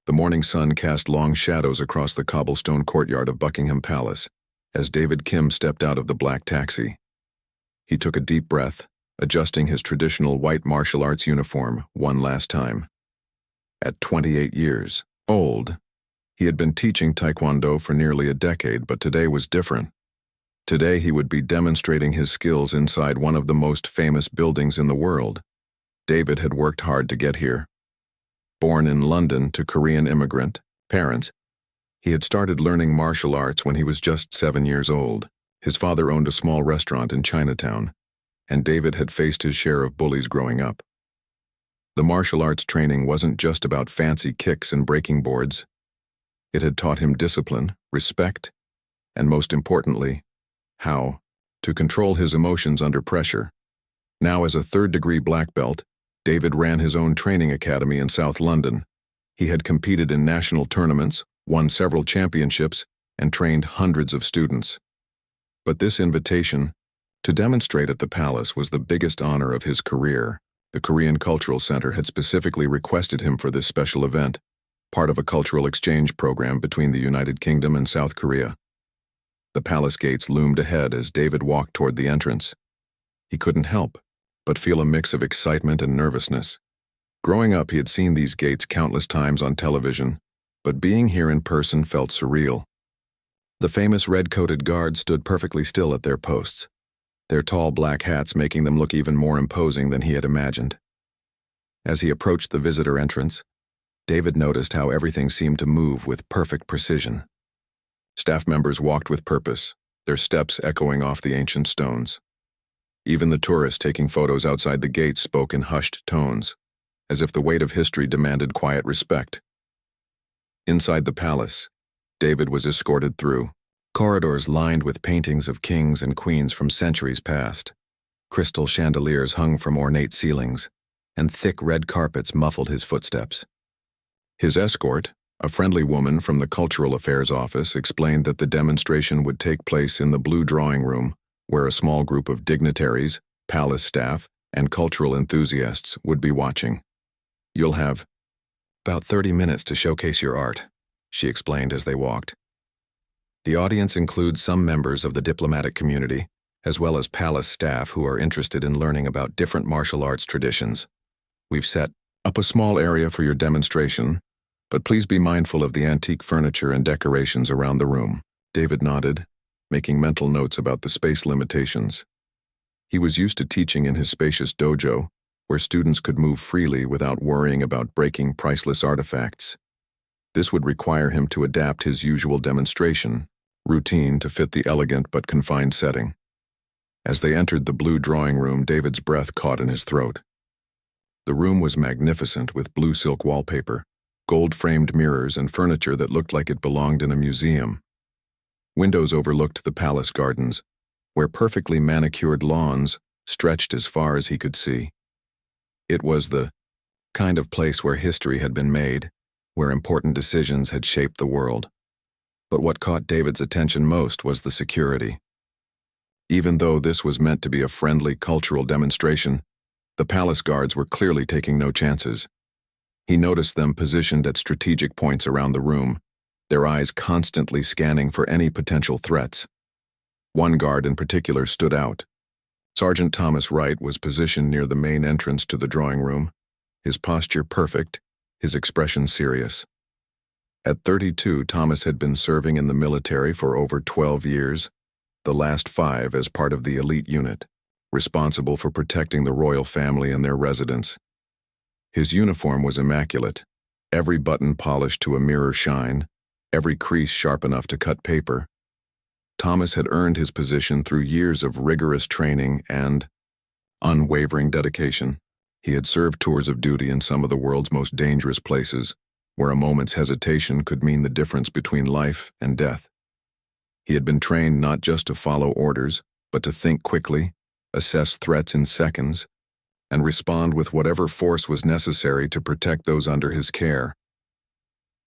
The morning sun cast long shadows across the cobblestone courtyard of Buckingham Palace as David Kim stepped out of the black taxi. He took a deep breath, adjusting his traditional white martial arts uniform one last time. At 28 years old, he had been teaching Taekwondo for nearly a decade, but today was different. Today he would be demonstrating his skills inside one of the most famous buildings in the world. David had worked hard to get here. Born in London to Korean immigrant parents, he had started learning martial arts when he was just 7 years old. His father owned a small restaurant in Chinatown, and David had faced his share of bullies growing up. The martial arts training wasn't just about fancy kicks and breaking boards. It had taught him discipline, respect, and most importantly, how to control his emotions under pressure. Now as a third-degree black belt, David ran his own training academy in South London. He had competed in national tournaments, won several championships, and trained hundreds of students. But this invitation to demonstrate at the palace was the biggest honor of his career. The Korean Cultural Center had specifically requested him for this special event, part of a cultural exchange program between the United Kingdom and South Korea. The palace gates loomed ahead as David walked toward the entrance. He couldn't help but feel a mix of excitement and nervousness. Growing up, he had seen these gates countless times on television, but being here in person felt surreal. The famous red-coated guards stood perfectly still at their posts, their tall black hats making them look even more imposing than he had imagined. As he approached the visitor entrance, David noticed how everything seemed to move with perfect precision. Staff members walked with purpose, their steps echoing off the ancient stones. Even the tourists taking photos outside the gates spoke in hushed tones, as if the weight of history demanded quiet respect. Inside the palace, David was escorted through corridors lined with paintings of kings and queens from centuries past. Crystal chandeliers hung from ornate ceilings, and thick red carpets muffled his footsteps. His escort, a friendly woman from the Cultural Affairs Office, explained that the demonstration would take place in the Blue Drawing Room, where a small group of dignitaries, palace staff, and cultural enthusiasts would be watching. "You'll have about 30 minutes to showcase your art," she explained as they walked. The audience includes some members of the diplomatic community, as well as palace staff who are interested in learning about different martial arts traditions. "We've set up a small area for your demonstration, but please be mindful of the antique furniture and decorations around the room." David nodded, making mental notes about the space limitations. He was used to teaching in his spacious dojo, where students could move freely without worrying about breaking priceless artifacts. This would require him to adapt his usual demonstration routine to fit the elegant but confined setting. As they entered the Blue Drawing Room, David's breath caught in his throat. The room was magnificent with blue silk wallpaper, gold-framed mirrors, and furniture that looked like it belonged in a museum. Windows overlooked the palace gardens, where perfectly manicured lawns stretched as far as he could see. It was the kind of place where history had been made, where important decisions had shaped the world. But what caught David's attention most was the security. Even though this was meant to be a friendly cultural demonstration, the palace guards were clearly taking no chances. He noticed them positioned at strategic points around the room, their eyes constantly scanning for any potential threats. One guard in particular stood out. Sergeant Thomas Wright was positioned near the main entrance to the drawing room, his posture perfect, his expression serious. At 32, Thomas had been serving in the military for over 12 years, the last 5 as part of the elite unit, responsible for protecting the royal family and their residence. His uniform was immaculate, every button polished to a mirror shine, every crease sharp enough to cut paper. Thomas had earned his position through years of rigorous training and unwavering dedication. He had served tours of duty in some of the world's most dangerous places, where a moment's hesitation could mean the difference between life and death. He had been trained not just to follow orders, but to think quickly, assess threats in seconds, and respond with whatever force was necessary to protect those under his care.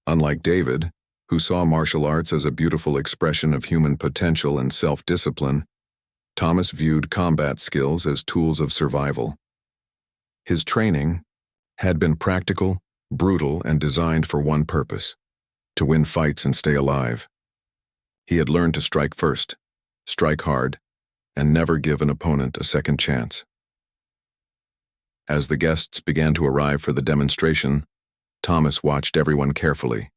Unlike David, who saw martial arts as a beautiful expression of human potential and self-discipline, Thomas viewed combat skills as tools of survival. His training had been practical, brutal and designed for one purpose: to win fights and stay alive. He had learned to strike first, strike hard, and never give an opponent a second chance. As the guests began to arrive for the demonstration, Thomas watched everyone carefully.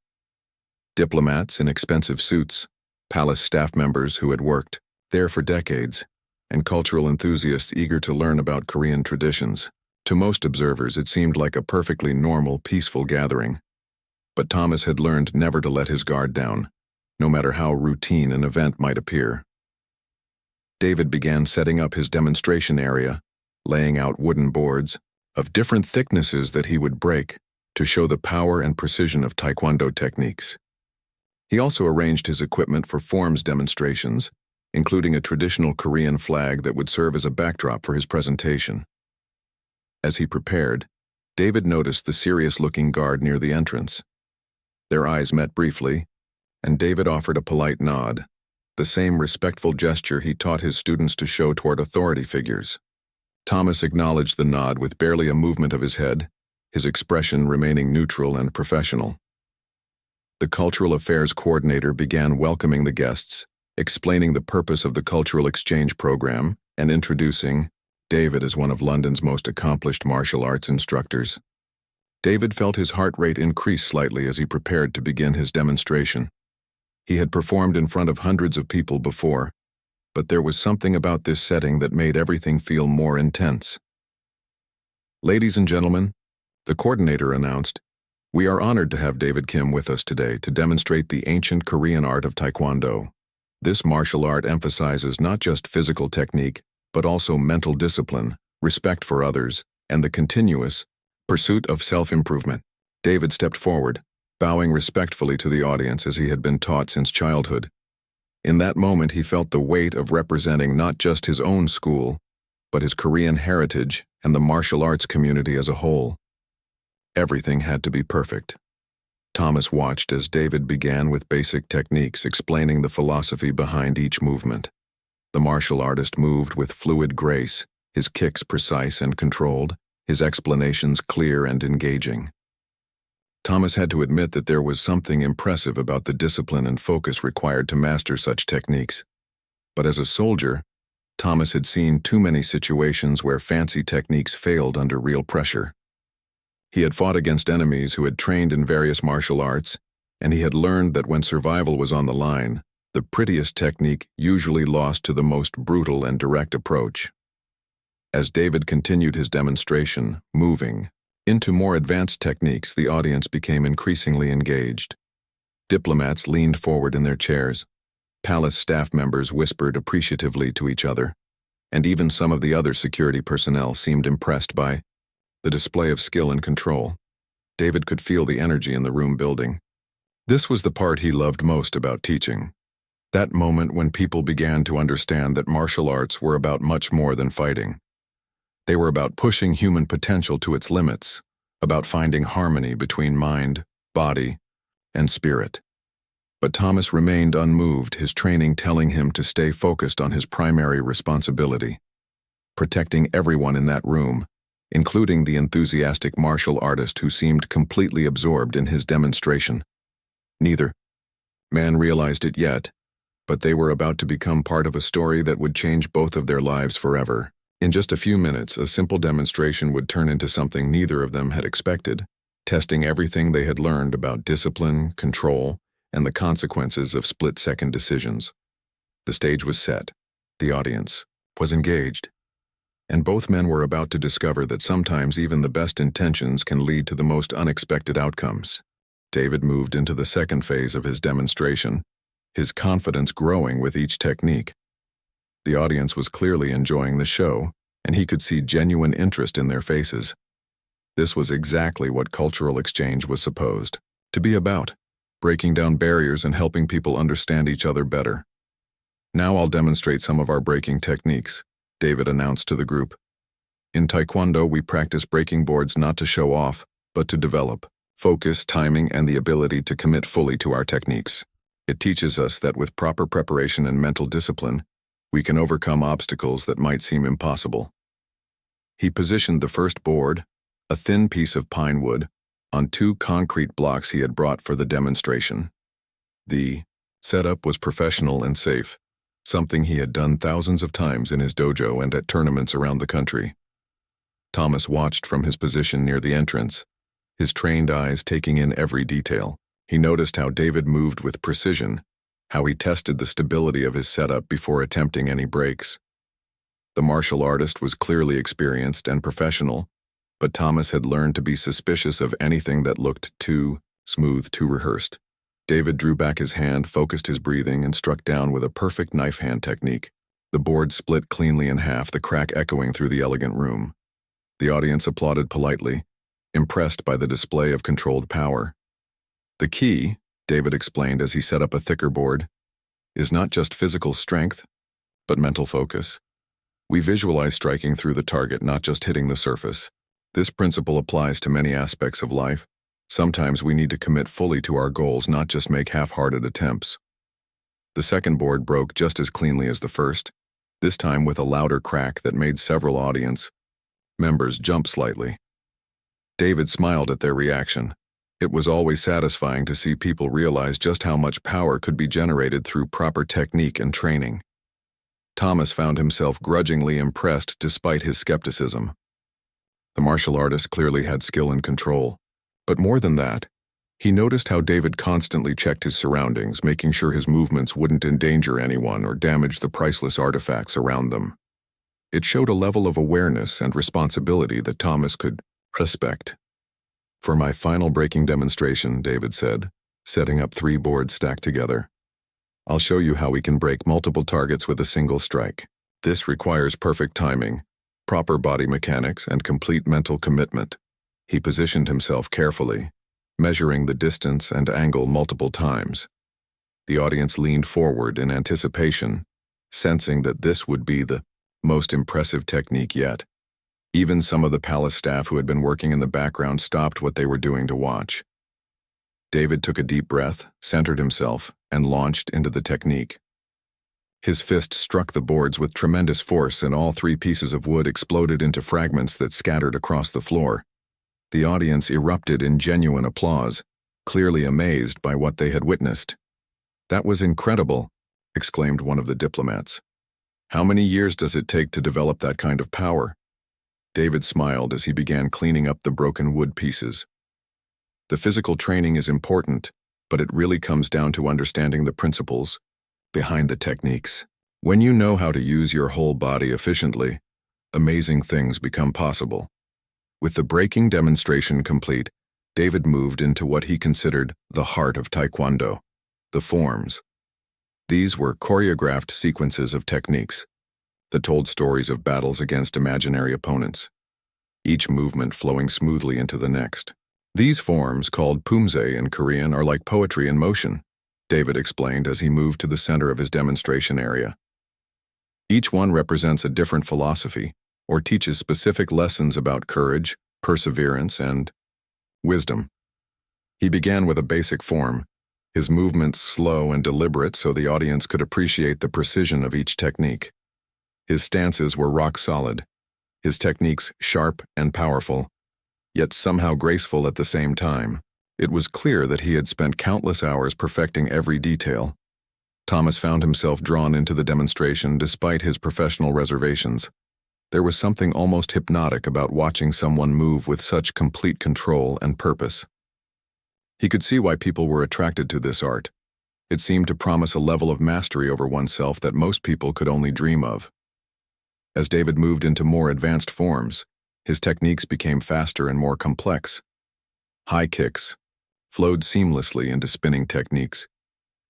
Diplomats in expensive suits, palace staff members who had worked there for decades, and cultural enthusiasts eager to learn about Korean traditions. To most observers, it seemed like a perfectly normal, peaceful gathering. But Thomas had learned never to let his guard down, no matter how routine an event might appear. David began setting up his demonstration area, laying out wooden boards of different thicknesses that he would break to show the power and precision of Taekwondo techniques. He also arranged his equipment for forms demonstrations, including a traditional Korean flag that would serve as a backdrop for his presentation. As he prepared, David noticed the serious-looking guard near the entrance. Their eyes met briefly, and David offered a polite nod, the same respectful gesture he taught his students to show toward authority figures. Thomas acknowledged the nod with barely a movement of his head, his expression remaining neutral and professional. The Cultural Affairs Coordinator began welcoming the guests, explaining the purpose of the Cultural Exchange Program, and introducing David as one of London's most accomplished martial arts instructors. David felt his heart rate increase slightly as he prepared to begin his demonstration. He had performed in front of hundreds of people before, but there was something about this setting that made everything feel more intense. "Ladies and gentlemen," the coordinator announced, "we are honored to have David Kim with us today to demonstrate the ancient Korean art of Taekwondo. This martial art emphasizes not just physical technique, but also mental discipline, respect for others, and the continuous pursuit of self-improvement." David stepped forward, bowing respectfully to the audience as he had been taught since childhood. In that moment, he felt the weight of representing not just his own school, but his Korean heritage and the martial arts community as a whole. Everything had to be perfect. Thomas watched as David began with basic techniques, explaining the philosophy behind each movement. The martial artist moved with fluid grace, his kicks precise and controlled, his explanations clear and engaging. Thomas had to admit that there was something impressive about the discipline and focus required to master such techniques. But as a soldier, Thomas had seen too many situations where fancy techniques failed under real pressure. He had fought against enemies who had trained in various martial arts, and he had learned that when survival was on the line, the prettiest technique usually lost to the most brutal and direct approach. As David continued his demonstration, moving into more advanced techniques, the audience became increasingly engaged. Diplomats leaned forward in their chairs. Palace staff members whispered appreciatively to each other, and even some of the other security personnel seemed impressed by the display of skill and control. David could feel the energy in the room building. This was the part he loved most about teaching. That moment when people began to understand that martial arts were about much more than fighting. They were about pushing human potential to its limits, about finding harmony between mind, body, and spirit. But Thomas remained unmoved, his training telling him to stay focused on his primary responsibility: protecting everyone in that room, including the enthusiastic martial artist who seemed completely absorbed in his demonstration. Neither man realized it yet, but they were about to become part of a story that would change both of their lives forever. In just a few minutes, a simple demonstration would turn into something neither of them had expected, testing everything they had learned about discipline, control, and the consequences of split-second decisions. The stage was set. The audience was engaged. And both men were about to discover that sometimes even the best intentions can lead to the most unexpected outcomes. David moved into the second phase of his demonstration, his confidence growing with each technique. The audience was clearly enjoying the show, and he could see genuine interest in their faces. This was exactly what cultural exchange was supposed to be about: breaking down barriers and helping people understand each other better. "Now I'll demonstrate some of our breaking techniques," David announced to the group. "In Taekwondo, we practice breaking boards not to show off, but to develop focus, timing, and the ability to commit fully to our techniques. It teaches us that with proper preparation and mental discipline, we can overcome obstacles that might seem impossible." He positioned the first board, a thin piece of pine wood, on 2 concrete blocks he had brought for the demonstration. The setup was professional and safe, something he had done thousands of times in his dojo and at tournaments around the country. Thomas watched from his position near the entrance, his trained eyes taking in every detail. He noticed how David moved with precision, how he tested the stability of his setup before attempting any breaks. The martial artist was clearly experienced and professional, but Thomas had learned to be suspicious of anything that looked too smooth, too rehearsed. David drew back his hand, focused his breathing, and struck down with a perfect knife hand technique. The board split cleanly in half, the crack echoing through the elegant room. The audience applauded politely, impressed by the display of controlled power. The key, David explained as he set up a thicker board, is not just physical strength, but mental focus. We visualize striking through the target, not just hitting the surface. This principle applies to many aspects of life. Sometimes we need to commit fully to our goals, not just make half-hearted attempts. The second board broke just as cleanly as the first, this time with a louder crack that made several audience members jump slightly. David smiled at their reaction. It was always satisfying to see people realize just how much power could be generated through proper technique and training. Thomas found himself grudgingly impressed despite his skepticism. The martial artist clearly had skill and control, but more than that, he noticed how David constantly checked his surroundings, making sure his movements wouldn't endanger anyone or damage the priceless artifacts around them. It showed a level of awareness and responsibility that Thomas could respect. For my final breaking demonstration, David said, setting up 3 boards stacked together, I'll show you how we can break multiple targets with a single strike. This requires perfect timing, proper body mechanics, and complete mental commitment. He positioned himself carefully, measuring the distance and angle multiple times. The audience leaned forward in anticipation, sensing that this would be the most impressive technique yet. Even some of the palace staff who had been working in the background stopped what they were doing to watch. David took a deep breath, centered himself, and launched into the technique. His fist struck the boards with tremendous force, and all 3 pieces of wood exploded into fragments that scattered across the floor. The audience erupted in genuine applause, clearly amazed by what they had witnessed. "That was incredible," exclaimed one of the diplomats. "How many years does it take to develop that kind of power?" David smiled as he began cleaning up the broken wood pieces. The physical training is important, but it really comes down to understanding the principles behind the techniques. When you know how to use your whole body efficiently, amazing things become possible. With the breaking demonstration complete, David moved into what he considered the heart of Taekwondo, the forms. These were choreographed sequences of techniques that told stories of battles against imaginary opponents, each movement flowing smoothly into the next. These forms, called pumse in Korean, are like poetry in motion, David explained as he moved to the center of his demonstration area. Each one represents a different philosophy or teaches specific lessons about courage, perseverance, and wisdom. He began with a basic form, his movements slow and deliberate so the audience could appreciate the precision of each technique. His stances were rock solid, his techniques sharp and powerful, yet somehow graceful at the same time. It was clear that he had spent countless hours perfecting every detail. Thomas found himself drawn into the demonstration despite his professional reservations. There was something almost hypnotic about watching someone move with such complete control and purpose. He could see why people were attracted to this art. It seemed to promise a level of mastery over oneself that most people could only dream of. As David moved into more advanced forms, his techniques became faster and more complex. High kicks flowed seamlessly into spinning techniques.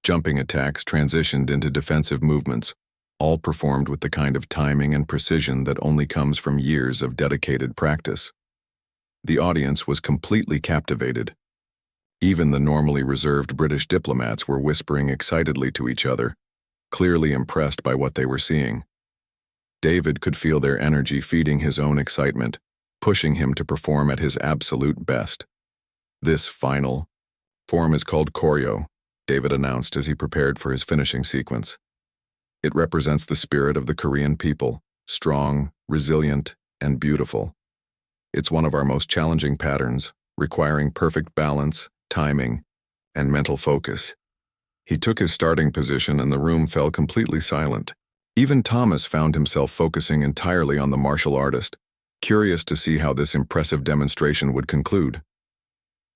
Jumping attacks transitioned into defensive movements, all performed with the kind of timing and precision that only comes from years of dedicated practice. The audience was completely captivated. Even the normally reserved British diplomats were whispering excitedly to each other, clearly impressed by what they were seeing. David could feel their energy feeding his own excitement, pushing him to perform at his absolute best. This final form is called choreo, David announced as he prepared for his finishing sequence. It represents the spirit of the Korean people, strong, resilient, and beautiful. It's one of our most challenging patterns, requiring perfect balance, timing, and mental focus. He took his starting position and the room fell completely silent. Even Thomas found himself focusing entirely on the martial artist, curious to see how this impressive demonstration would conclude.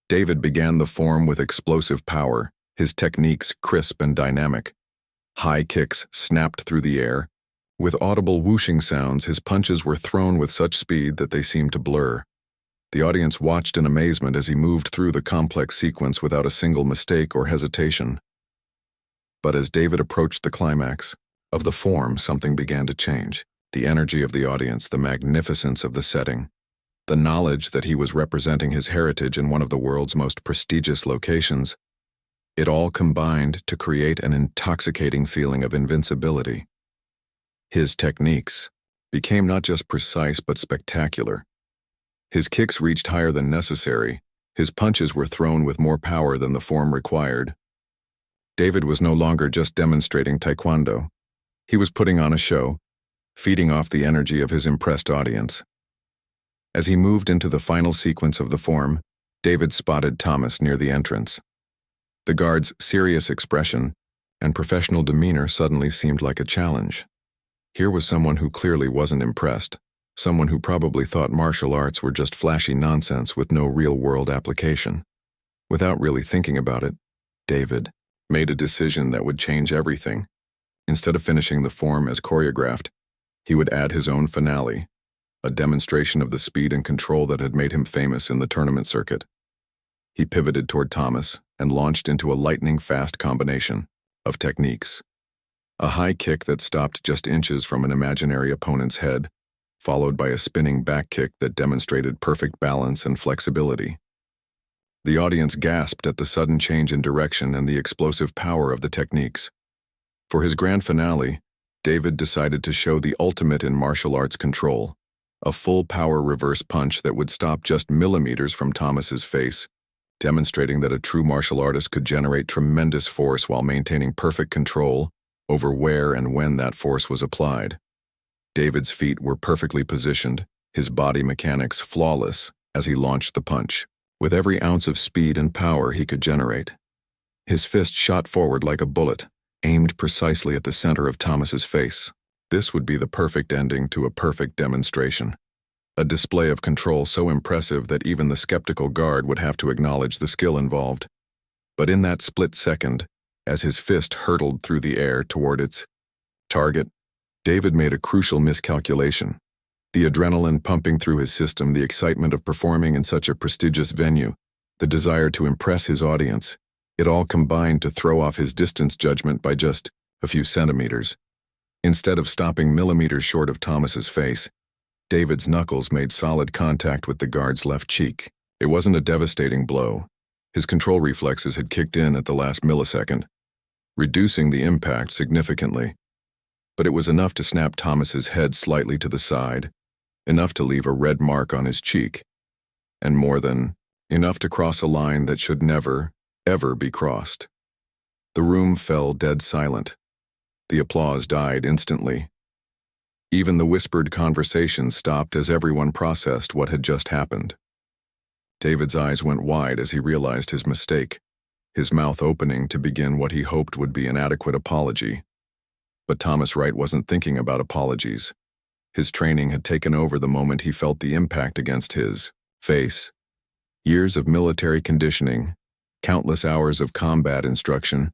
David began the form with explosive power, his techniques crisp and dynamic. High kicks snapped through the air. With audible whooshing sounds, his punches were thrown with such speed that they seemed to blur. The audience watched in amazement as he moved through the complex sequence without a single mistake or hesitation. But as David approached the climax of the form, something began to change. The energy of the audience, the magnificence of the setting, the knowledge that he was representing his heritage in one of the world's most prestigious locations, it all combined to create an intoxicating feeling of invincibility. His techniques became not just precise but spectacular. His kicks reached higher than necessary, his punches were thrown with more power than the form required. David was no longer just demonstrating taekwondo. He was putting on a show, feeding off the energy of his impressed audience. As he moved into the final sequence of the form, David spotted Thomas near the entrance. The guard's serious expression and professional demeanor suddenly seemed like a challenge. Here was someone who clearly wasn't impressed, someone who probably thought martial arts were just flashy nonsense with no real-world application. Without really thinking about it, David made a decision that would change everything. Instead of finishing the form as choreographed, he would add his own finale, a demonstration of the speed and control that had made him famous in the tournament circuit. He pivoted toward Thomas and launched into a lightning-fast combination of techniques. A high kick that stopped just inches from an imaginary opponent's head, followed by a spinning back kick that demonstrated perfect balance and flexibility. The audience gasped at the sudden change in direction and the explosive power of the techniques. For his grand finale, David decided to show the ultimate in martial arts control, a full-power reverse punch that would stop just millimeters from Thomas's face, demonstrating that a true martial artist could generate tremendous force while maintaining perfect control over where and when that force was applied. David's feet were perfectly positioned, his body mechanics flawless as he launched the punch, with every ounce of speed and power he could generate. His fist shot forward like a bullet, aimed precisely at the center of Thomas's face. This would be the perfect ending to a perfect demonstration. A display of control so impressive that even the skeptical guard would have to acknowledge the skill involved. But in that split second, as his fist hurtled through the air toward its target, David made a crucial miscalculation. The adrenaline pumping through his system, the excitement of performing in such a prestigious venue, the desire to impress his audience, it all combined to throw off his distance judgment by just a few centimeters. Instead of stopping millimeters short of Thomas's face, David's knuckles made solid contact with the guard's left cheek. It wasn't a devastating blow. His control reflexes had kicked in at the last millisecond, reducing the impact significantly. But it was enough to snap Thomas's head slightly to the side, enough to leave a red mark on his cheek, and more than enough to cross a line that should never, ever be crossed. The room fell dead silent. The applause died instantly. Even the whispered conversation stopped as everyone processed what had just happened. David's eyes went wide as he realized his mistake, his mouth opening to begin what he hoped would be an adequate apology. But Thomas Wright wasn't thinking about apologies. His training had taken over the moment he felt the impact against his face. Years of military conditioning, countless hours of combat instruction,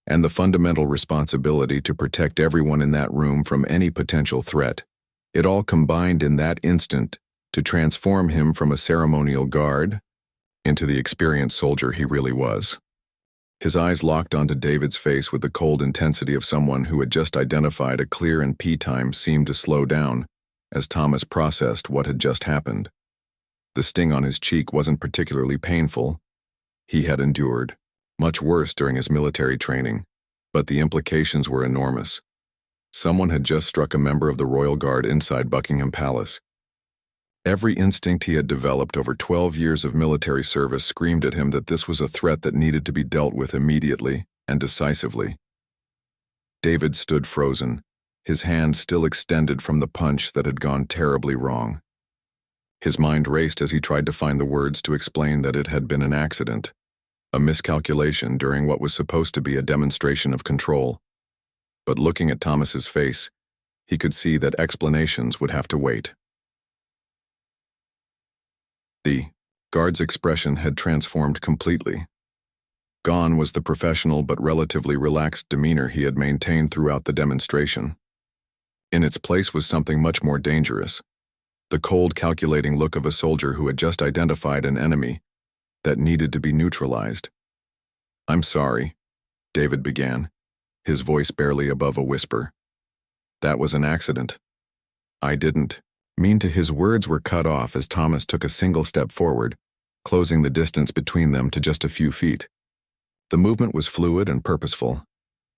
and the fundamental responsibility to protect everyone in that room from any potential threat. It all combined in that instant to transform him from a ceremonial guard into the experienced soldier he really was. His eyes locked onto David's face with the cold intensity of someone who had just identified a clear and time seemed to slow down as Thomas processed what had just happened. The sting on his cheek wasn't particularly painful. He had endured much worse during his military training, but the implications were enormous. Someone had just struck a member of the Royal Guard inside Buckingham Palace. Every instinct he had developed over 12 years of military service screamed at him that this was a threat that needed to be dealt with immediately and decisively. David stood frozen, his hand still extended from the punch that had gone terribly wrong. His mind raced as he tried to find the words to explain that it had been an accident, a miscalculation during what was supposed to be a demonstration of control. But looking at Thomas's face, he could see that explanations would have to wait. The guard's expression had transformed completely. Gone was the professional but relatively relaxed demeanor he had maintained throughout the demonstration. In its place was something much more dangerous, the cold, calculating look of a soldier who had just identified an enemy that needed to be neutralized. "I'm sorry," David began, his voice barely above a whisper. "That was an accident. I didn't mean to." His words were cut off as Thomas took a single step forward, closing the distance between them to just a few feet. The movement was fluid and purposeful,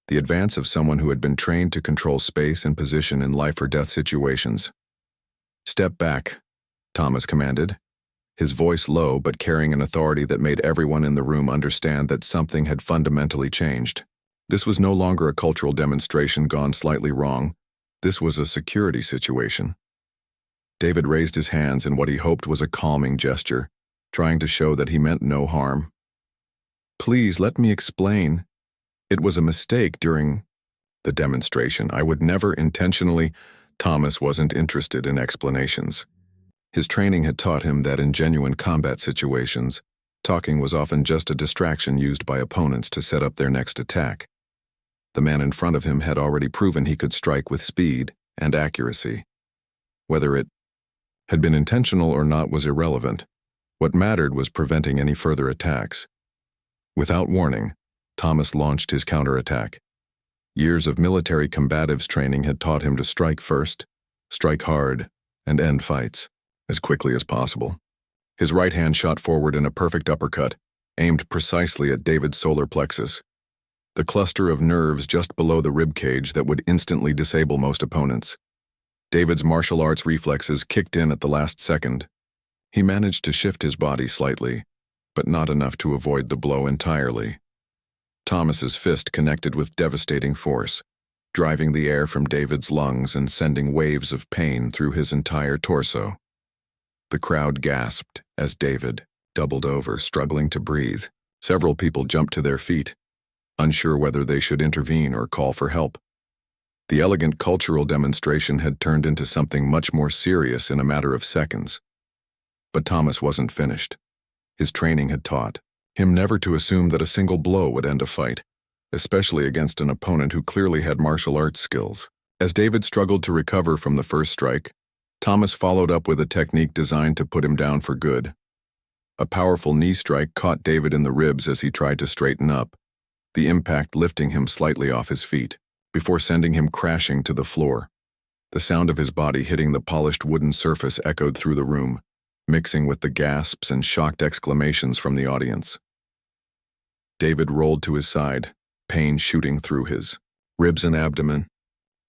the advance of someone who had been trained to control space and position in life-or-death situations. "Step back," Thomas commanded, his voice low but carrying an authority that made everyone in the room understand that something had fundamentally changed. This was no longer a cultural demonstration gone slightly wrong. This was a security situation. David raised his hands in what he hoped was a calming gesture, trying to show that he meant no harm. "Please let me explain. It was a mistake during the demonstration. I would never intentionally..." Thomas wasn't interested in explanations. His training had taught him that in genuine combat situations, talking was often just a distraction used by opponents to set up their next attack. The man in front of him had already proven he could strike with speed and accuracy. Whether it had been intentional or not was irrelevant. What mattered was preventing any further attacks. Without warning, Thomas launched his counterattack. Years of military combatives training had taught him to strike first, strike hard, and end fights as quickly as possible. His right hand shot forward in a perfect uppercut, aimed precisely at David's solar plexus, the cluster of nerves just below the rib cage that would instantly disable most opponents. David's martial arts reflexes kicked in at the last second. He managed to shift his body slightly, but not enough to avoid the blow entirely. Thomas's fist connected with devastating force, driving the air from David's lungs and sending waves of pain through his entire torso. The crowd gasped as David doubled over, struggling to breathe. Several people jumped to their feet, unsure whether they should intervene or call for help. The elegant cultural demonstration had turned into something much more serious in a matter of seconds. But Thomas wasn't finished. His training had taught him never to assume that a single blow would end a fight, especially against an opponent who clearly had martial arts skills. As David struggled to recover from the first strike, Thomas followed up with a technique designed to put him down for good. A powerful knee strike caught David in the ribs as he tried to straighten up, the impact lifting him slightly off his feet, before sending him crashing to the floor. The sound of his body hitting the polished wooden surface echoed through the room, mixing with the gasps and shocked exclamations from the audience. David rolled to his side, pain shooting through his ribs and abdomen.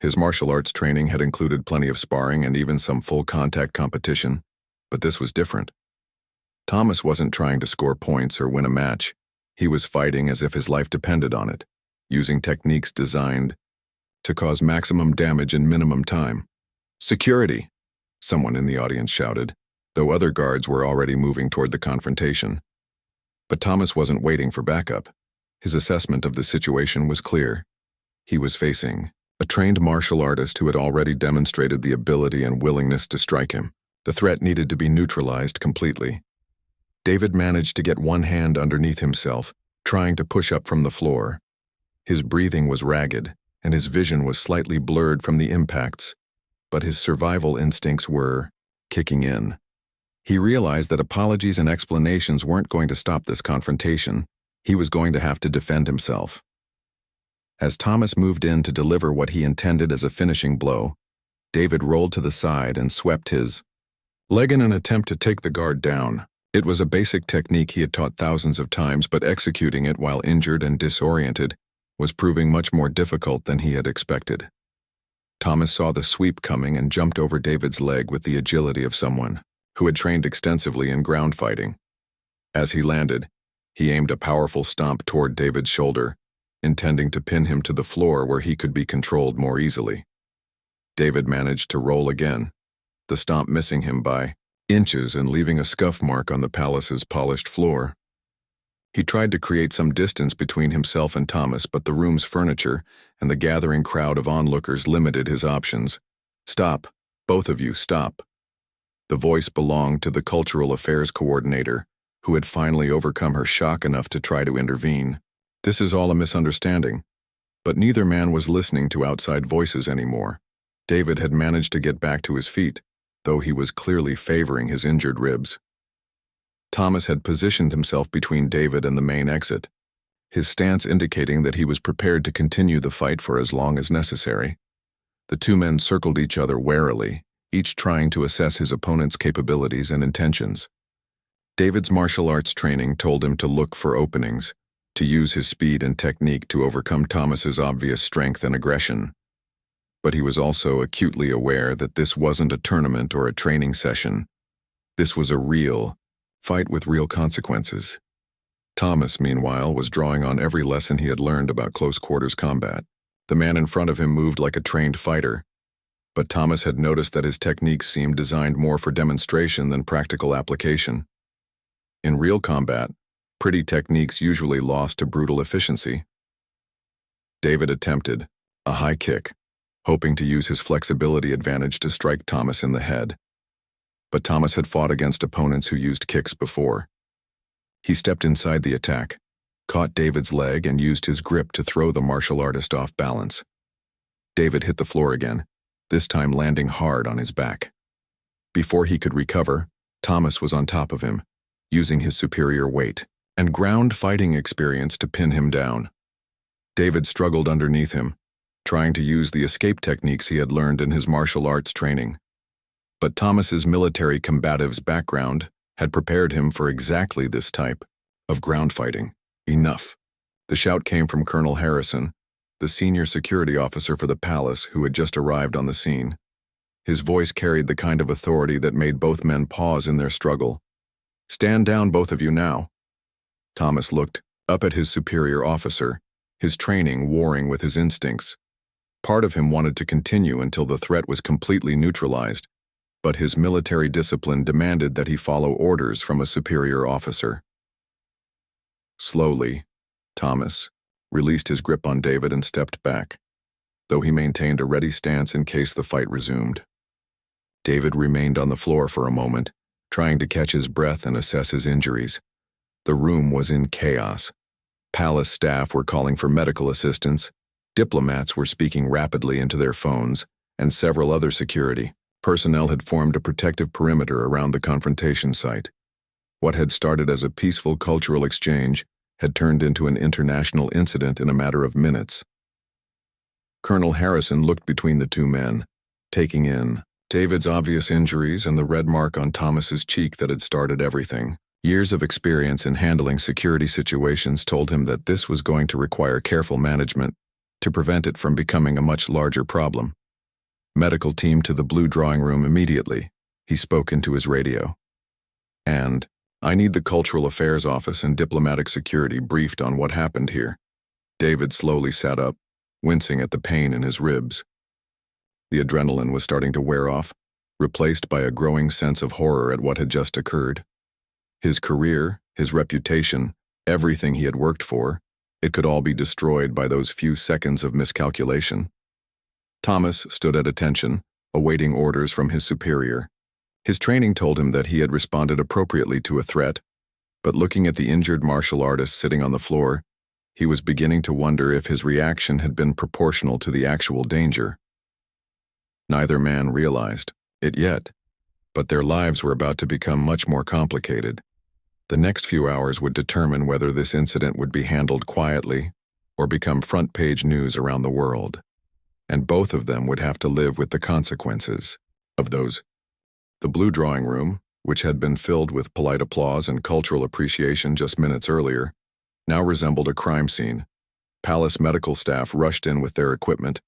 His martial arts training had included plenty of sparring and even some full-contact competition, but this was different. Thomas wasn't trying to score points or win a match. He was fighting as if his life depended on it, using techniques designed to cause maximum damage in minimum time. "Security!" someone in the audience shouted, though other guards were already moving toward the confrontation. But Thomas wasn't waiting for backup. His assessment of the situation was clear. He was facing a trained martial artist who had already demonstrated the ability and willingness to strike him. The threat needed to be neutralized completely. David managed to get one hand underneath himself, trying to push up from the floor. His breathing was ragged, and his vision was slightly blurred from the impacts, but his survival instincts were kicking in. He realized that apologies and explanations weren't going to stop this confrontation. He was going to have to defend himself. As Thomas moved in to deliver what he intended as a finishing blow, David rolled to the side and swept his leg in an attempt to take the guard down. It was a basic technique he had taught thousands of times, but executing it while injured and disoriented was proving much more difficult than he had expected. Thomas saw the sweep coming and jumped over David's leg with the agility of someone who had trained extensively in ground fighting. As he landed, he aimed a powerful stomp toward David's shoulder, intending to pin him to the floor where he could be controlled more easily. David managed to roll again, the stomp missing him by inches and leaving a scuff mark on the palace's polished floor. He tried to create some distance between himself and Thomas, but the room's furniture and the gathering crowd of onlookers limited his options. "Stop. Both of you, stop." The voice belonged to the Cultural Affairs Coordinator, who had finally overcome her shock enough to try to intervene. "This is all a misunderstanding." But neither man was listening to outside voices anymore. David had managed to get back to his feet, though he was clearly favoring his injured ribs. Thomas had positioned himself between David and the main exit, his stance indicating that he was prepared to continue the fight for as long as necessary. The two men circled each other warily, each trying to assess his opponent's capabilities and intentions. David's martial arts training told him to look for openings, to use his speed and technique to overcome Thomas's obvious strength and aggression. But he was also acutely aware that this wasn't a tournament or a training session. This was a real fight with real consequences. Thomas, meanwhile, was drawing on every lesson he had learned about close-quarters combat. The man in front of him moved like a trained fighter, but Thomas had noticed that his techniques seemed designed more for demonstration than practical application. In real combat, pretty techniques usually lost to brutal efficiency. David attempted a high kick, hoping to use his flexibility advantage to strike Thomas in the head. But Thomas had fought against opponents who used kicks before. He stepped inside the attack, caught David's leg, and used his grip to throw the martial artist off balance. David hit the floor again, this time landing hard on his back. Before he could recover, Thomas was on top of him, using his superior weight and ground fighting experience to pin him down. David struggled underneath him, trying to use the escape techniques he had learned in his martial arts training. But Thomas's military combative's background had prepared him for exactly this type of ground fighting. "Enough." The shout came from Colonel Harrison, the senior security officer for the palace who had just arrived on the scene. His voice carried the kind of authority that made both men pause in their struggle. "Stand down, both of you now." Thomas looked up at his superior officer, his training warring with his instincts. Part of him wanted to continue until the threat was completely neutralized, but his military discipline demanded that he follow orders from a superior officer. Slowly, Thomas released his grip on David and stepped back, though he maintained a ready stance in case the fight resumed. David remained on the floor for a moment, trying to catch his breath and assess his injuries. The room was in chaos. Palace staff were calling for medical assistance, diplomats were speaking rapidly into their phones, and several other security personnel had formed a protective perimeter around the confrontation site. What had started as a peaceful cultural exchange had turned into an international incident in a matter of minutes. Colonel Harrison looked between the two men, taking in David's obvious injuries and the red mark on Thomas's cheek that had started everything. Years of experience in handling security situations told him that this was going to require careful management to prevent it from becoming a much larger problem. "Medical team to the blue drawing room immediately," he spoke into his radio. "And I need the Cultural Affairs Office and Diplomatic Security briefed on what happened here." David slowly sat up, wincing at the pain in his ribs. The adrenaline was starting to wear off, replaced by a growing sense of horror at what had just occurred. His career, his reputation, everything he had worked for, it could all be destroyed by those few seconds of miscalculation. Thomas stood at attention, awaiting orders from his superior. His training told him that he had responded appropriately to a threat, but looking at the injured martial artist sitting on the floor, he was beginning to wonder if his reaction had been proportional to the actual danger. Neither man realized it yet, but their lives were about to become much more complicated. The next few hours would determine whether this incident would be handled quietly or become front-page news around the world. And both of them would have to live with the consequences of those. The blue drawing room, which had been filled with polite applause and cultural appreciation just minutes earlier, now resembled a crime scene. Palace medical staff rushed in with their equipment,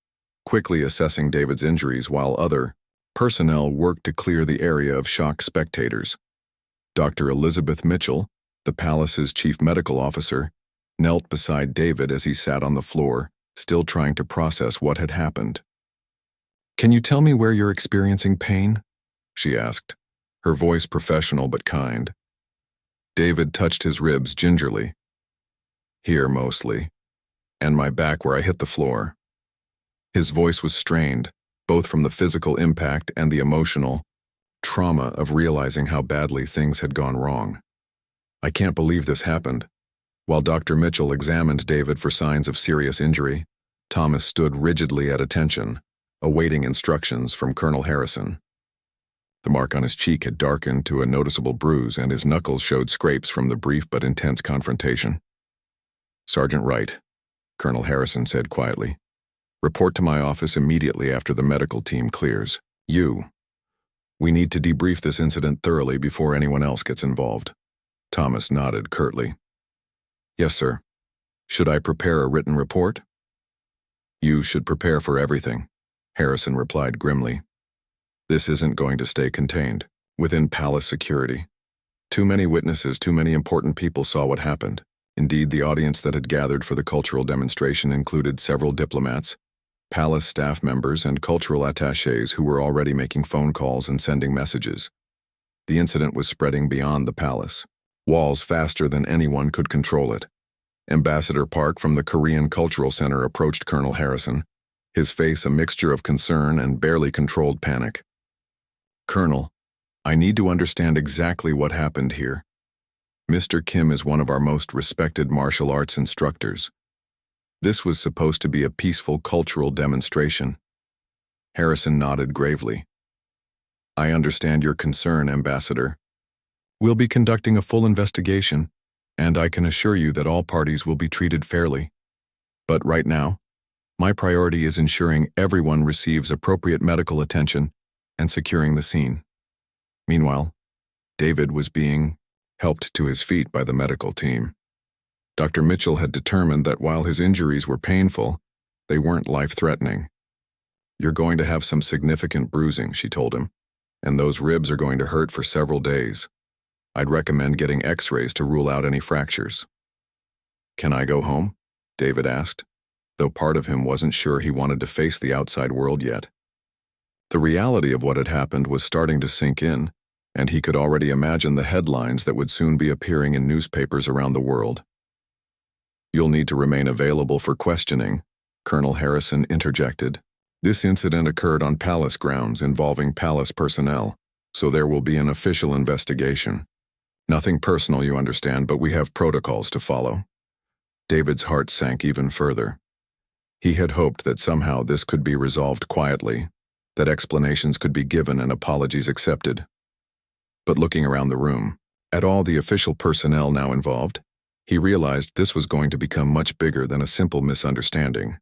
quickly assessing David's injuries while other personnel worked to clear the area of shocked spectators. Dr. Elizabeth Mitchell, the palace's chief medical officer, knelt beside David as he sat on the floor, still trying to process what had happened. "Can you tell me where you're experiencing pain?" she asked, her voice professional but kind. David touched his ribs gingerly. Here, mostly. And my back where I hit the floor. His voice was strained, both from the physical impact and the emotional trauma of realizing how badly things had gone wrong. I can't believe this happened. While Dr. Mitchell examined David for signs of serious injury, Thomas stood rigidly at attention, awaiting instructions from Colonel Harrison. The mark on his cheek had darkened to a noticeable bruise, and his knuckles showed scrapes from the brief but intense confrontation. "Sergeant Wright," Colonel Harrison said quietly, "report to my office immediately after the medical team clears. We need to debrief this incident thoroughly before anyone else gets involved." Thomas nodded curtly. "Yes, sir. Should I prepare a written report?" "You should prepare for everything," Harrison replied grimly. "This isn't going to stay contained within palace security. Too many witnesses, too many important people saw what happened. Indeed, the audience that had gathered for the cultural demonstration included several diplomats, palace staff members, and cultural attachés who were already making phone calls and sending messages. The incident was spreading beyond the palace walls faster than anyone could control it. Ambassador Park from the Korean Cultural Center approached Colonel Harrison, his face a mixture of concern and barely controlled panic. "Colonel, I need to understand exactly what happened here. Mr. Kim is one of our most respected martial arts instructors. This was supposed to be a peaceful cultural demonstration." Harrison nodded gravely. "I understand your concern, Ambassador. We'll be conducting a full investigation, and I can assure you that all parties will be treated fairly. But right now, my priority is ensuring everyone receives appropriate medical attention and securing the scene." Meanwhile, David was being helped to his feet by the medical team. Dr. Mitchell had determined that while his injuries were painful, they weren't life-threatening. "You're going to have some significant bruising," she told him, "and those ribs are going to hurt for several days. I'd recommend getting x-rays to rule out any fractures." "Can I go home?" David asked, though part of him wasn't sure he wanted to face the outside world yet. The reality of what had happened was starting to sink in, and he could already imagine the headlines that would soon be appearing in newspapers around the world. "You'll need to remain available for questioning," Colonel Harrison interjected. "This incident occurred on palace grounds involving palace personnel, so there will be an official investigation. Nothing personal, you understand, but we have protocols to follow." David's heart sank even further. He had hoped that somehow this could be resolved quietly, that explanations could be given and apologies accepted. But looking around the room, at all the official personnel now involved, he realized this was going to become much bigger than a simple misunderstanding.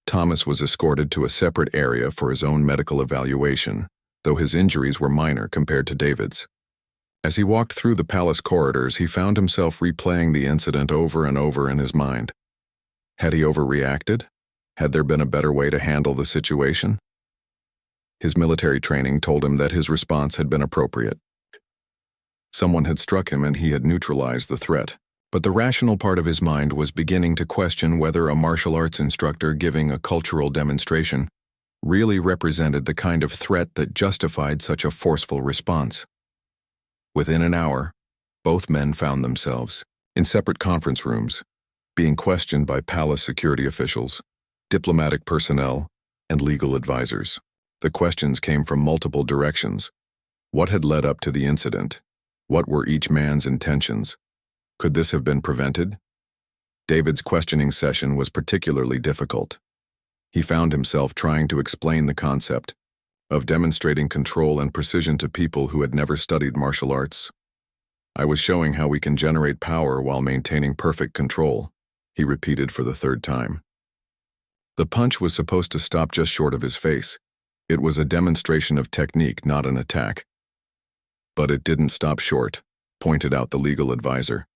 Thomas was escorted to a separate area for his own medical evaluation, though his injuries were minor compared to David's. As he walked through the palace corridors, he found himself replaying the incident over and over in his mind. Had he overreacted? Had there been a better way to handle the situation? His military training told him that his response had been appropriate. Someone had struck him and he had neutralized the threat. But the rational part of his mind was beginning to question whether a martial arts instructor giving a cultural demonstration really represented the kind of threat that justified such a forceful response. Within an hour, both men found themselves in separate conference rooms, being questioned by palace security officials, diplomatic personnel, and legal advisors. The questions came from multiple directions. What had led up to the incident? What were each man's intentions? Could this have been prevented? David's questioning session was particularly difficult. He found himself trying to explain the concept of demonstrating control and precision to people who had never studied martial arts. "I was showing how we can generate power while maintaining perfect control," he repeated for the third time. The punch was supposed to stop just short of his face. It was a demonstration of technique, not an attack. "But it didn't stop short," pointed out the legal advisor.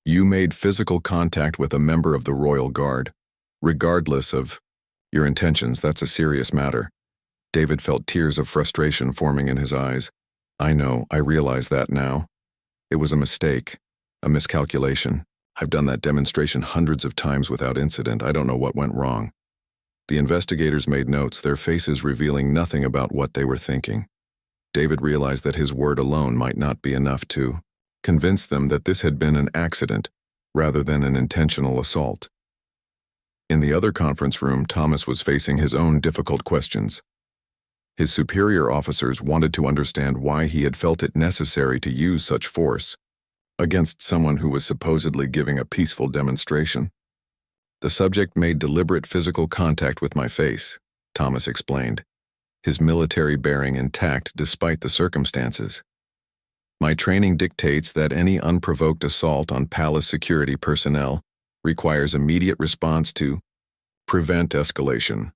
"You made physical contact with a member of the Royal Guard, regardless of your intentions. That's a serious matter." David felt tears of frustration forming in his eyes. "I know, I realize that now. It was a mistake, a miscalculation. I've done that demonstration hundreds of times without incident. I don't know what went wrong." The investigators made notes, their faces revealing nothing about what they were thinking. David realized that his word alone might not be enough to convince them that this had been an accident rather than an intentional assault. In the other conference room, Thomas was facing his own difficult questions. His superior officers wanted to understand why he had felt it necessary to use such force against someone who was supposedly giving a peaceful demonstration. "The subject made deliberate physical contact with my face," Thomas explained, his military bearing intact despite the circumstances. "My training dictates that any unprovoked assault on palace security personnel requires immediate response to prevent escalation."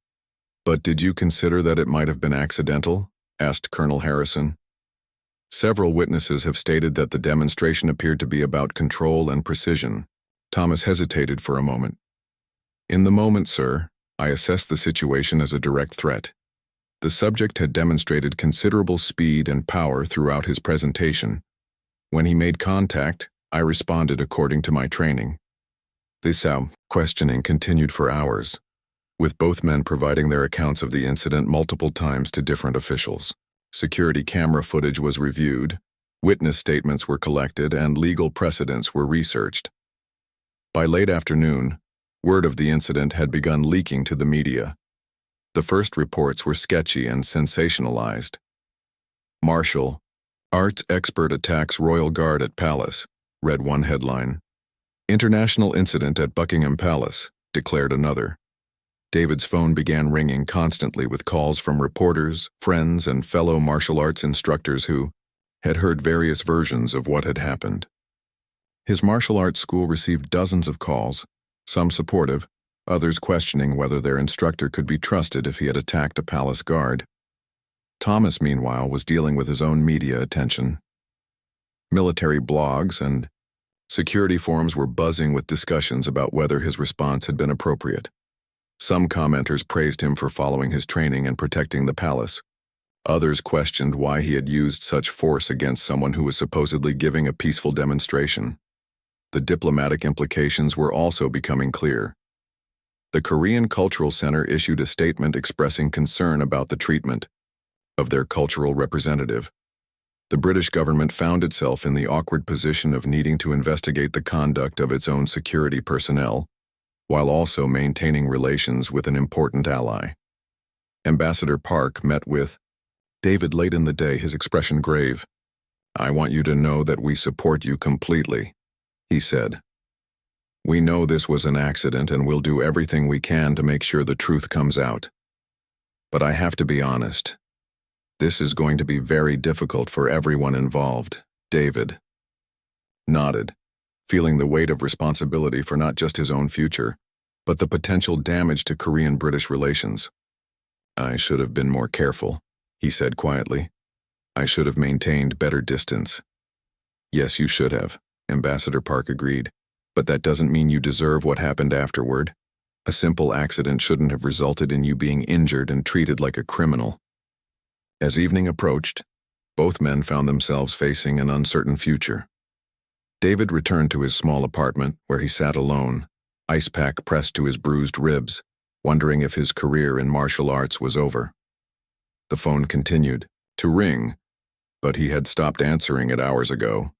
"But did you consider that it might have been accidental?" asked Colonel Harrison. "Several witnesses have stated that the demonstration appeared to be about control and precision." Thomas hesitated for a moment. "In the moment, sir, I assessed the situation as a direct threat. The subject had demonstrated considerable speed and power throughout his presentation. When he made contact, I responded according to my training." This questioning continued for hours, with both men providing their accounts of the incident multiple times to different officials. Security camera footage was reviewed, witness statements were collected, and legal precedents were researched. By late afternoon, word of the incident had begun leaking to the media. The first reports were sketchy and sensationalized. "Martial Arts expert attacks Royal Guard at Palace," read one headline. "International incident at Buckingham Palace," declared another. David's phone began ringing constantly with calls from reporters, friends, and fellow martial arts instructors who had heard various versions of what had happened. His martial arts school received dozens of calls, some supportive, others questioning whether their instructor could be trusted if he had attacked a palace guard. Thomas, meanwhile, was dealing with his own media attention. Military blogs and security forums were buzzing with discussions about whether his response had been appropriate. Some commenters praised him for following his training and protecting the palace. Others questioned why he had used such force against someone who was supposedly giving a peaceful demonstration. The diplomatic implications were also becoming clear. The Korean Cultural Center issued a statement expressing concern about the treatment of their cultural representative. The British government found itself in the awkward position of needing to investigate the conduct of its own security personnel, while also maintaining relations with an important ally. Ambassador Park met with David late in the day, his expression grave. "I want you to know that we support you completely," he said. "We know this was an accident and we'll do everything we can to make sure the truth comes out. But I have to be honest. This is going to be very difficult for everyone involved." David nodded, feeling the weight of responsibility for not just his own future, but the potential damage to Korean-British relations. "I should have been more careful," he said quietly. "I should have maintained better distance." "Yes, you should have," Ambassador Park agreed, "but that doesn't mean you deserve what happened afterward. A simple accident shouldn't have resulted in you being injured and treated like a criminal." As evening approached, both men found themselves facing an uncertain future. David returned to his small apartment, where he sat alone, ice pack pressed to his bruised ribs, wondering if his career in martial arts was over. The phone continued to ring, but he had stopped answering it hours ago.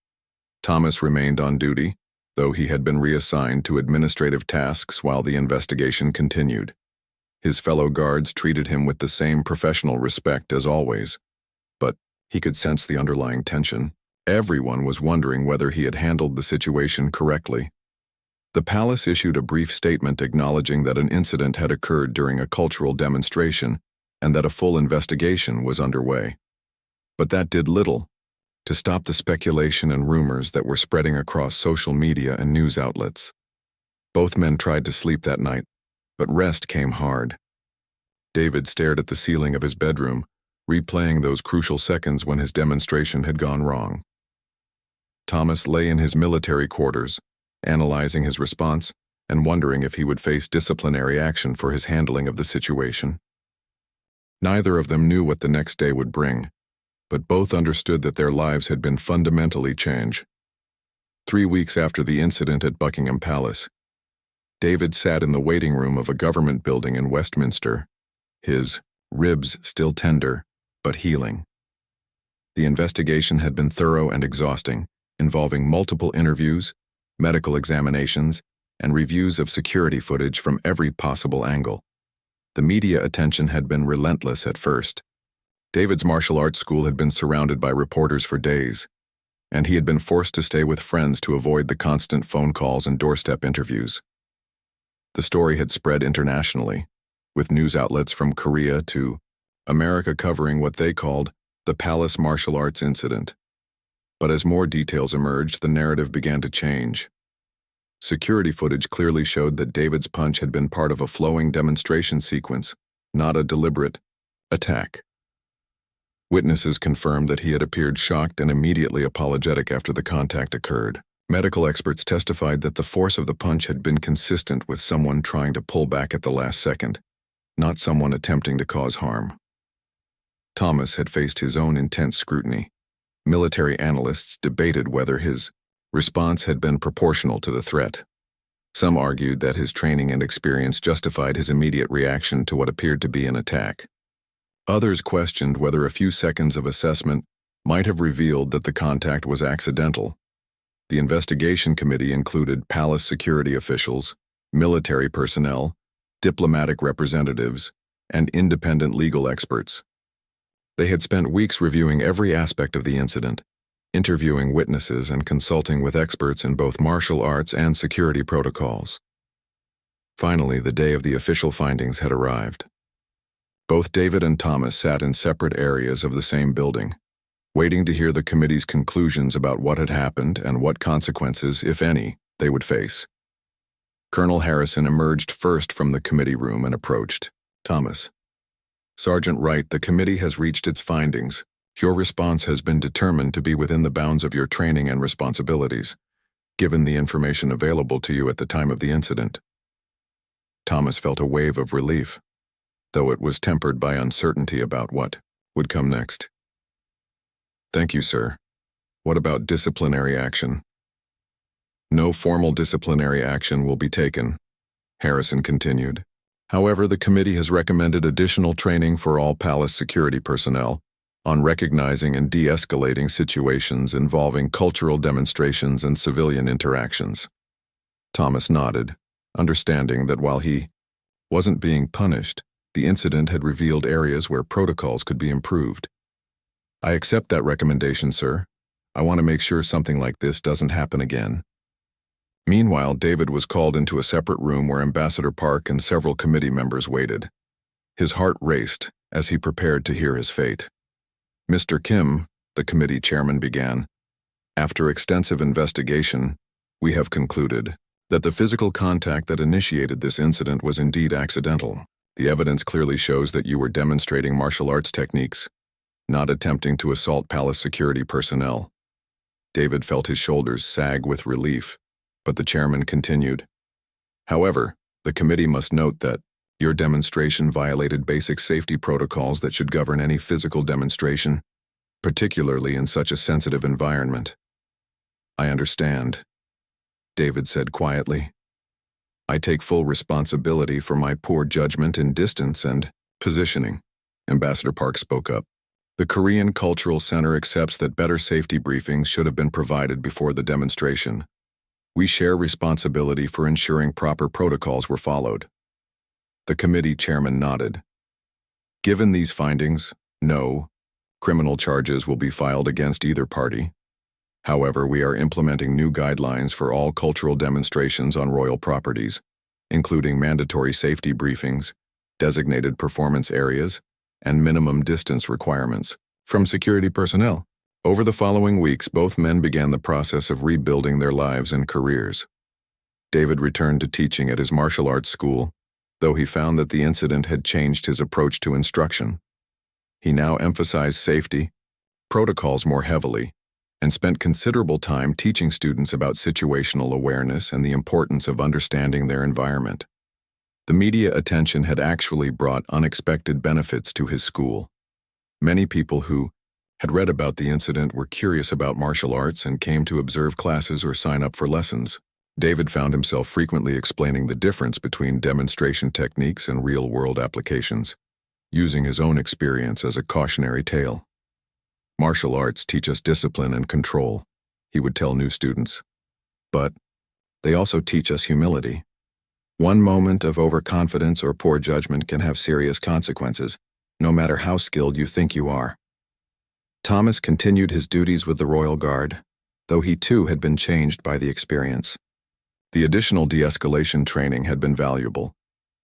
Thomas remained on duty, though he had been reassigned to administrative tasks while the investigation continued. His fellow guards treated him with the same professional respect as always, but he could sense the underlying tension. Everyone was wondering whether he had handled the situation correctly. The palace issued a brief statement acknowledging that an incident had occurred during a cultural demonstration and that a full investigation was underway. But that did little to stop the speculation and rumors that were spreading across social media and news outlets. Both men tried to sleep that night, but rest came hard. David stared at the ceiling of his bedroom, replaying those crucial seconds when his demonstration had gone wrong. Thomas lay in his military quarters, analyzing his response and wondering if he would face disciplinary action for his handling of the situation. Neither of them knew what the next day would bring, but both understood that their lives had been fundamentally changed. 3 weeks after the incident at Buckingham Palace, David sat in the waiting room of a government building in Westminster, his ribs still tender, but healing. The investigation had been thorough and exhausting, involving multiple interviews, medical examinations, and reviews of security footage from every possible angle. The media attention had been relentless at first. David's martial arts school had been surrounded by reporters for days, and he had been forced to stay with friends to avoid the constant phone calls and doorstep interviews. The story had spread internationally, with news outlets from Korea to America covering what they called the Palace martial arts incident. But as more details emerged, the narrative began to change. Security footage clearly showed that David's punch had been part of a flowing demonstration sequence, not a deliberate attack. Witnesses confirmed that he had appeared shocked and immediately apologetic after the contact occurred. Medical experts testified that the force of the punch had been consistent with someone trying to pull back at the last second, not someone attempting to cause harm. Thomas had faced his own intense scrutiny. Military analysts debated whether his response had been proportional to the threat. Some argued that his training and experience justified his immediate reaction to what appeared to be an attack. Others questioned whether a few seconds of assessment might have revealed that the contact was accidental. The investigation committee included palace security officials, military personnel, diplomatic representatives, and independent legal experts. They had spent weeks reviewing every aspect of the incident, interviewing witnesses and consulting with experts in both martial arts and security protocols. Finally, the day of the official findings had arrived. Both David and Thomas sat in separate areas of the same building, waiting to hear the committee's conclusions about what had happened and what consequences, if any, they would face. Colonel Harrison emerged first from the committee room and approached Thomas. "Sergeant Wright, the committee has reached its findings. Your response has been determined to be within the bounds of your training and responsibilities, given the information available to you at the time of the incident." Thomas felt a wave of relief, though it was tempered by uncertainty about what would come next. "Thank you, sir. What about disciplinary action?" "No formal disciplinary action will be taken," Harrison continued. "However, the committee has recommended additional training for all palace security personnel on recognizing and de-escalating situations involving cultural demonstrations and civilian interactions." Thomas nodded, understanding that while he wasn't being punished, the incident had revealed areas where protocols could be improved. "I accept that recommendation, sir. I want to make sure something like this doesn't happen again." Meanwhile, David was called into a separate room where Ambassador Park and several committee members waited. His heart raced as he prepared to hear his fate. "Mr. Kim," the committee chairman began, "after extensive investigation, we have concluded that the physical contact that initiated this incident was indeed accidental. The evidence clearly shows that you were demonstrating martial arts techniques, not attempting to assault palace security personnel." David felt his shoulders sag with relief, but the chairman continued. "However, the committee must note that your demonstration violated basic safety protocols that should govern any physical demonstration, particularly in such a sensitive environment." "I understand," David said quietly. "I take full responsibility for my poor judgment in distance and positioning," Ambassador Park spoke up. "The Korean Cultural Center accepts that better safety briefings should have been provided before the demonstration. We share responsibility for ensuring proper protocols were followed." The committee chairman nodded. "Given these findings, no criminal charges will be filed against either party. However, we are implementing new guidelines for all cultural demonstrations on royal properties, including mandatory safety briefings, designated performance areas, and minimum distance requirements from security personnel." Over the following weeks, both men began the process of rebuilding their lives and careers. David returned to teaching at his martial arts school, though he found that the incident had changed his approach to instruction. He now emphasized safety, protocols more heavily, and spent considerable time teaching students about situational awareness and the importance of understanding their environment. The media attention had actually brought unexpected benefits to his school. Many people who had read about the incident were curious about martial arts and came to observe classes or sign up for lessons. David found himself frequently explaining the difference between demonstration techniques and real-world applications, using his own experience as a cautionary tale. Martial arts teach us discipline and control, he would tell new students. But they also teach us humility. One moment of overconfidence or poor judgment can have serious consequences, no matter how skilled you think you are. Thomas continued his duties with the Royal Guard, though he too had been changed by the experience. The additional de-escalation training had been valuable,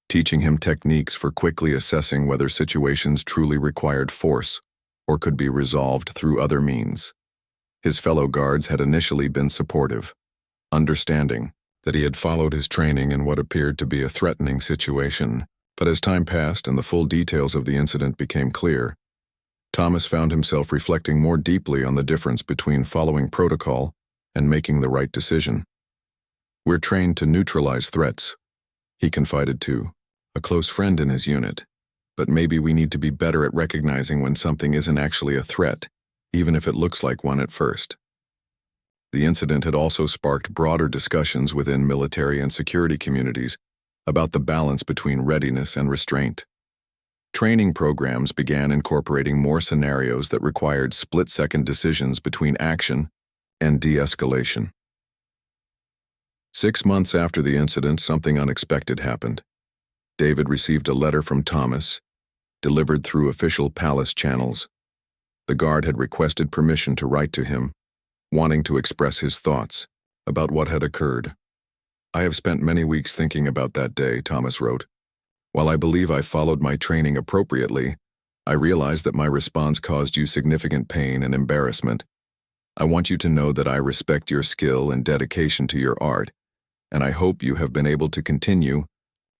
teaching him techniques for quickly assessing whether situations truly required force or could be resolved through other means. His fellow guards had initially been supportive, understanding that he had followed his training in what appeared to be a threatening situation, but as time passed and the full details of the incident became clear, Thomas found himself reflecting more deeply on the difference between following protocol and making the right decision. "We're trained to neutralize threats," he confided to a close friend in his unit, "but maybe we need to be better at recognizing when something isn't actually a threat, even if it looks like one at first." The incident had also sparked broader discussions within military and security communities about the balance between readiness and restraint. Training programs began incorporating more scenarios that required split-second decisions between action and de-escalation. 6 months after the incident, something unexpected happened. David received a letter from Thomas, delivered through official palace channels. The guard had requested permission to write to him, wanting to express his thoughts about what had occurred. "I have spent many weeks thinking about that day," Thomas wrote. "While I believe I followed my training appropriately, I realize that my response caused you significant pain and embarrassment. I want you to know that I respect your skill and dedication to your art, and I hope you have been able to continue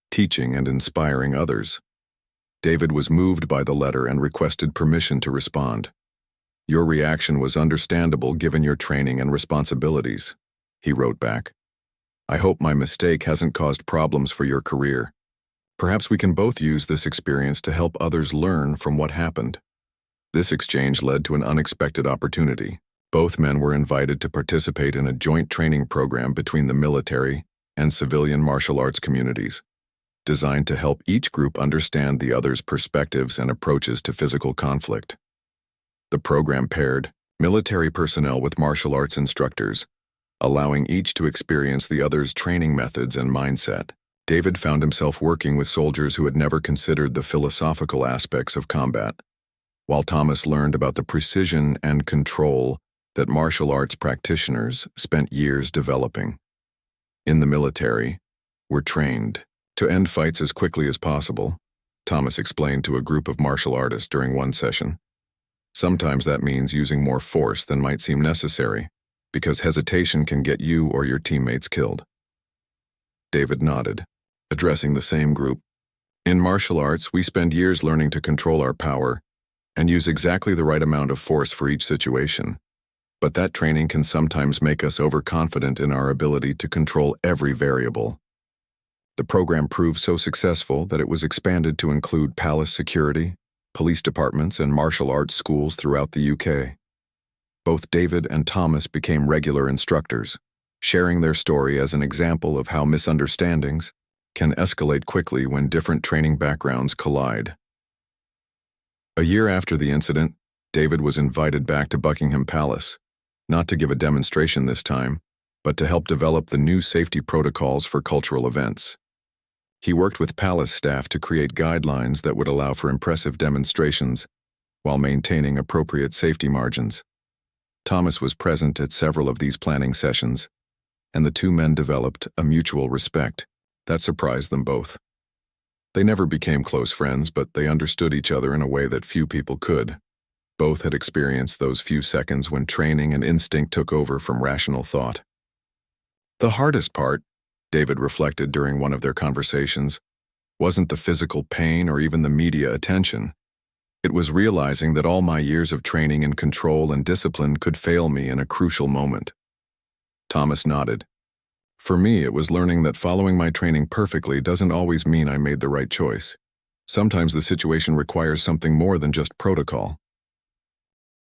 teaching and inspiring others." David was moved by the letter and requested permission to respond. "Your reaction was understandable given your training and responsibilities," he wrote back. "I hope my mistake hasn't caused problems for your career. Perhaps we can both use this experience to help others learn from what happened." This exchange led to an unexpected opportunity. Both men were invited to participate in a joint training program between the military and civilian martial arts communities, designed to help each group understand the other's perspectives and approaches to physical conflict. The program paired military personnel with martial arts instructors, allowing each to experience the other's training methods and mindset. David found himself working with soldiers who had never considered the philosophical aspects of combat, while Thomas learned about the precision and control that martial arts practitioners spent years developing. "In the military, we're trained to end fights as quickly as possible," Thomas explained to a group of martial artists during one session. "Sometimes that means using more force than might seem necessary, because hesitation can get you or your teammates killed." David nodded, addressing the same group. "In martial arts, we spend years learning to control our power and use exactly the right amount of force for each situation. But that training can sometimes make us overconfident in our ability to control every variable." The program proved so successful that it was expanded to include palace security, police departments, and martial arts schools throughout the UK. Both David and Thomas became regular instructors, sharing their story as an example of how misunderstandings can escalate quickly when different training backgrounds collide. A year after the incident, David was invited back to Buckingham Palace, not to give a demonstration this time, but to help develop the new safety protocols for cultural events. He worked with palace staff to create guidelines that would allow for impressive demonstrations while maintaining appropriate safety margins. Thomas was present at several of these planning sessions, and the two men developed a mutual respect that surprised them both. They never became close friends, but they understood each other in a way that few people could. Both had experienced those few seconds when training and instinct took over from rational thought. "The hardest part," David reflected during one of their conversations, "wasn't the physical pain or even the media attention. It was realizing that all my years of training in control and discipline could fail me in a crucial moment." Thomas nodded. "For me, it was learning that following my training perfectly doesn't always mean I made the right choice. Sometimes the situation requires something more than just protocol."